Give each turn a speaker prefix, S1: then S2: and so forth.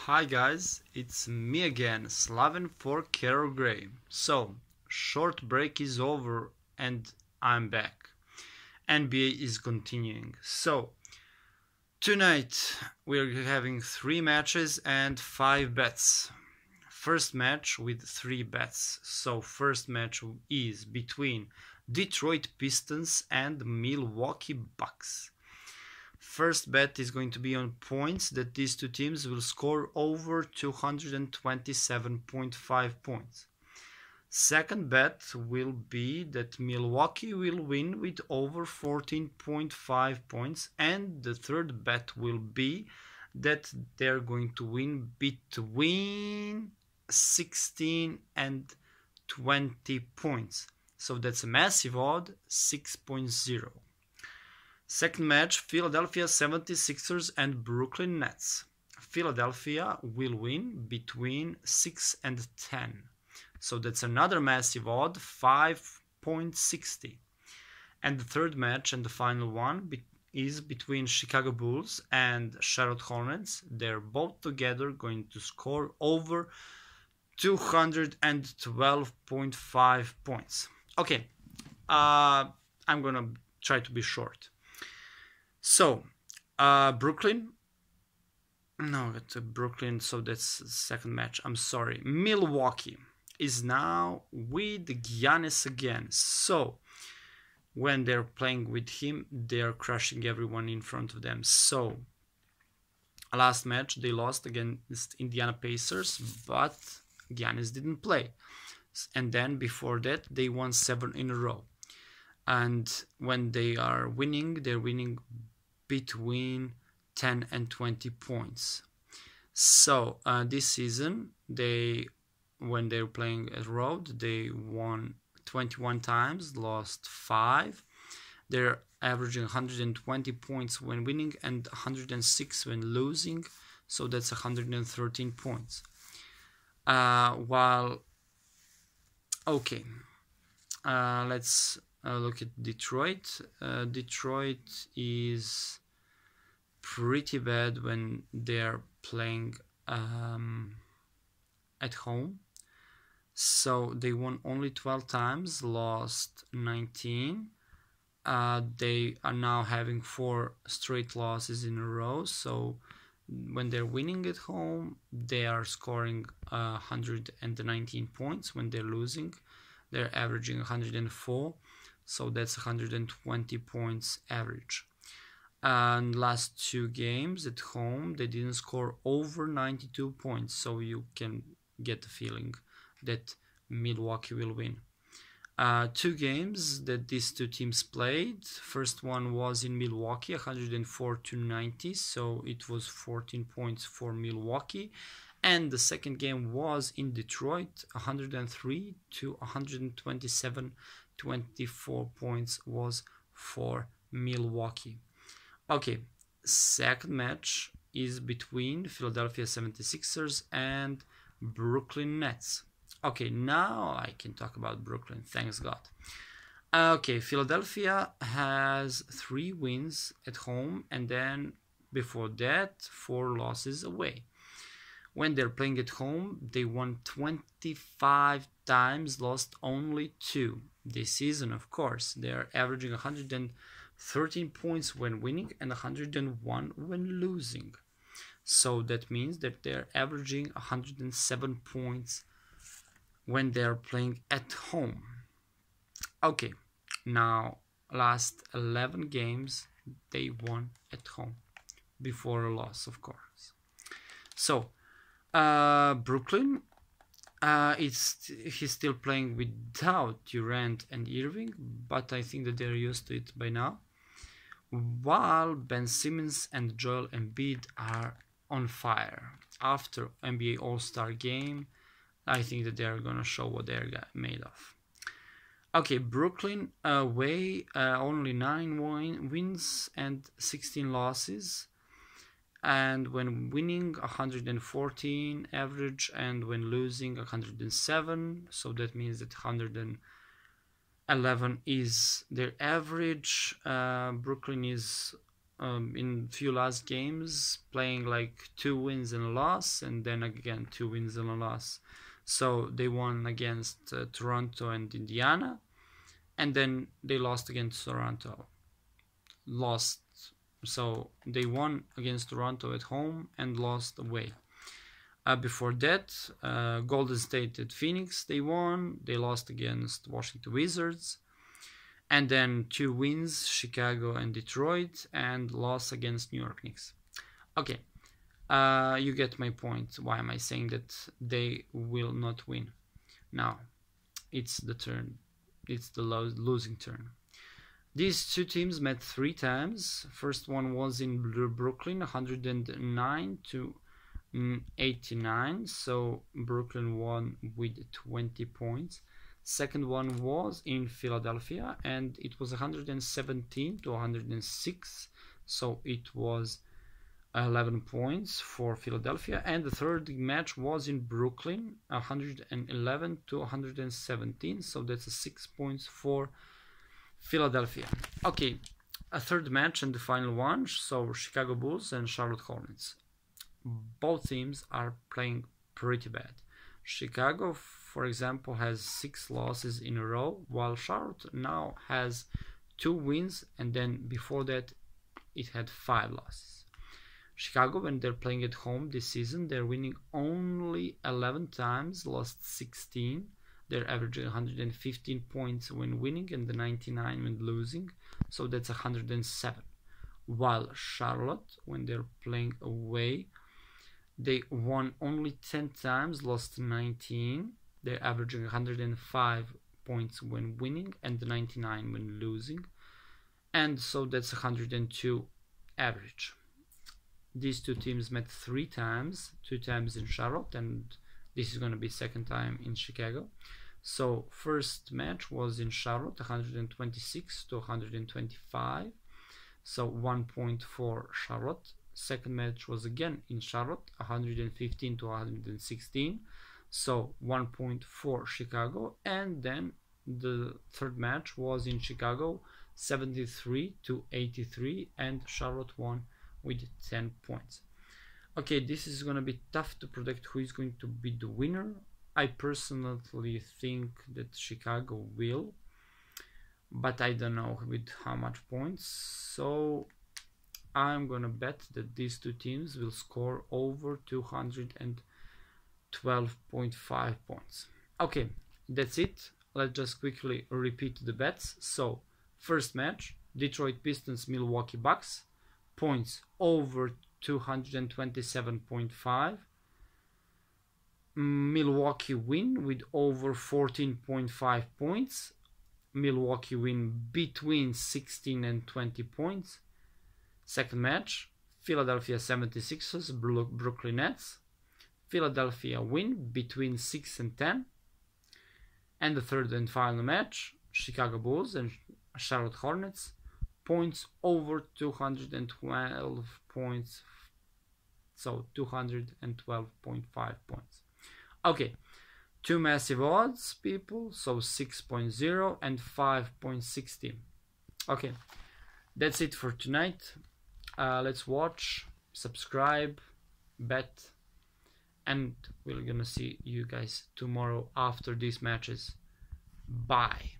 S1: Hi guys, it's me again, Slaven for KerolGray. So, short break is over and I'm back. NBA is continuing. So, tonight we're having 3 matches and 5 bets. First match with 3 bets. So, first match is between Detroit Pistons and Milwaukee Bucks. First bet is going to be on points that these two teams will score over 227.5 points. Second bet will be that Milwaukee will win with over 14.5 points, and the third bet will be that they're going to win between 16 and 20 points. So that's a massive odd, 6.0. Second match, Philadelphia 76ers and Brooklyn Nets. Philadelphia will win between 6 and 10. So that's another massive odd, 5.60. And the third match and the final one is between Chicago Bulls and Charlotte Hornets. They're both together going to score over 212.5 points. Okay, I'm gonna try to be short. So, Brooklyn, no, it's Brooklyn, so that's the second match, I'm sorry. Milwaukee is now with Giannis again. So, when they're playing with him, they're crushing everyone in front of them. So, last match, they lost against Indiana Pacers, but Giannis didn't play. And then before that, they won 7 in a row. And when they are winning, they're winning between 10 and 20 points. So this season, when they're playing at road, they won 21 times, lost 5. They're averaging 120 points when winning and 106 when losing. So that's 113 points. Let's look at Detroit. Detroit is pretty bad when they're playing at home. So they won only 12 times, lost 19. They are now having 4 straight losses in a row. So when they're winning at home, they are scoring 119 points. When they're losing, they're averaging 104. So that's 120 points average. And last 2 games at home, they didn't score over 92 points. So you can get the feeling that Milwaukee will win. 2 games that these two teams played. First one was in Milwaukee, 104-90. So it was 14 points for Milwaukee. And the second game was in Detroit, 103-127. 24 points was for Milwaukee. Okay, second match is between Philadelphia 76ers and Brooklyn Nets. Okay, now I can talk about Brooklyn, thanks God. Okay, Philadelphia has 3 wins at home and then before that 4 losses away. When they're playing at home, they won 25 times, lost only 2. This season, of course, they're averaging 113 points when winning and 101 when losing. So that means that they're averaging 107 points when they're playing at home. Okay, now last 11 games they won at home before a loss, of course. So Brooklyn, he's still playing without Durant and Irving, but I think that they're used to it by now. While Ben Simmons and Joel Embiid are on fire. After NBA All-Star game, I think that they're gonna show what they're made of. Okay, Brooklyn away, only 9 wins and 16 losses. And when winning 114 average and when losing 107, so that means that 111 is their average. Brooklyn is in few last games, playing like 2 wins and a loss, and then again 2 wins and a loss. So they won against Toronto and Indiana, and then they lost against Toronto. So they won against Toronto at home and lost away. Before that, Golden State at Phoenix, they won. They lost against Washington Wizards. And then 2 wins, Chicago and Detroit, and loss against New York Knicks. Okay, you get my point. Why am I saying that they will not win? Now, it's the turn. It's the losing turn. These 2 teams met 3 times. First one was in Brooklyn, 109 to 89. So Brooklyn won with 20 points. Second one was in Philadelphia, and it was 117 to 106. So it was 11 points for Philadelphia. And the third match was in Brooklyn, 111 to 117. So that's 6 points for Philadelphia. Okay, a third match and the final one. So Chicago Bulls and Charlotte Hornets. Both teams are playing pretty bad. Chicago, for example, has 6 losses in a row, while Charlotte now has 2 wins, and then before that it had 5 losses. Chicago, when they're playing at home this season, they're winning only 11 times, lost 16. They're averaging 115 points when winning and the 99 when losing, so that's 107. While Charlotte, when they're playing away, they won only 10 times, lost 19. They're averaging 105 points when winning and 99 when losing. And so that's 102 average. These 2 teams met 3 times, 2 times in Charlotte, and this is going to be second time in Chicago. So first match was in Charlotte, 126 to 125. So 1 point for Charlotte. Second match was again in Charlotte, 115 to 116. So 1 point for Chicago. And then the third match was in Chicago, 73 to 83. And Charlotte won with 10 points. Okay, this is going to be tough to predict who is going to be the winner. I personally think that Chicago will, but I don't know with how much points. So I'm gonna bet that these 2 teams will score over 212.5 points. Okay, that's it. Let's just quickly repeat the bets. So first match, Detroit Pistons, Milwaukee Bucks, points over 227.5. Milwaukee win with over 14.5 points. Milwaukee win between 16 and 20 points. Second match, Philadelphia 76ers, Brooklyn Nets. Philadelphia win between 6 and 10. And the third and final match, Chicago Bulls and Charlotte Hornets, points over 212 points. So 212.5 points. Okay, 2 massive odds, people. So 6.0 and 5.16. Okay, that's it for tonight. Let's watch, subscribe, bet, and we're gonna see you guys tomorrow after these matches. Bye.